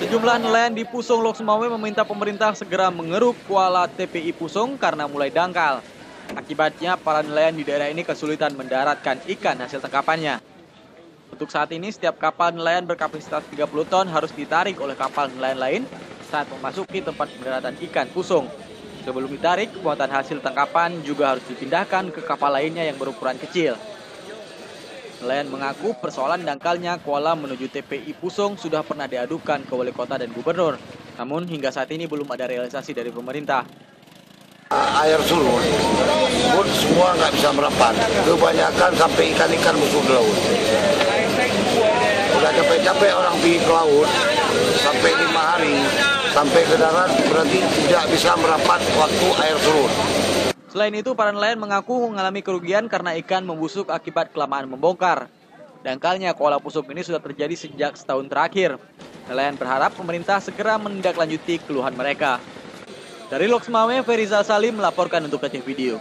Sejumlah nelayan di Pusong Lok Sumawe meminta pemerintah segera mengeruk kuala TPI Pusong karena mulai dangkal. Akibatnya, para nelayan di daerah ini kesulitan mendaratkan ikan hasil tangkapannya. Untuk saat ini, setiap kapal nelayan berkapasitas 30 ton harus ditarik oleh kapal nelayan lain saat memasuki tempat pendaratan ikan Pusong. Sebelum ditarik, muatan hasil tangkapan juga harus dipindahkan ke kapal lainnya yang berukuran kecil. Nelayan mengaku persoalan dangkalnya kuala menuju TPI Pusong sudah pernah diadukan ke wali kota dan gubernur. Namun hingga saat ini belum ada realisasi dari pemerintah. Air surut, bot semua nggak bisa merapat. Kebanyakan sampai ikan-ikan busuk di laut. Udah capek-capek orang pergi ke laut, sampai 5 hari, sampai ke darat berarti tidak bisa merapat waktu air surut. Selain itu, para nelayan mengaku mengalami kerugian karena ikan membusuk akibat kelamaan membongkar. Dangkalnya kuala Pusong ini sudah terjadi sejak setahun terakhir. Nelayan berharap pemerintah segera menindaklanjuti keluhan mereka. Dari Lok Sumawe, Ferizal Salim melaporkan untuk KCV Video.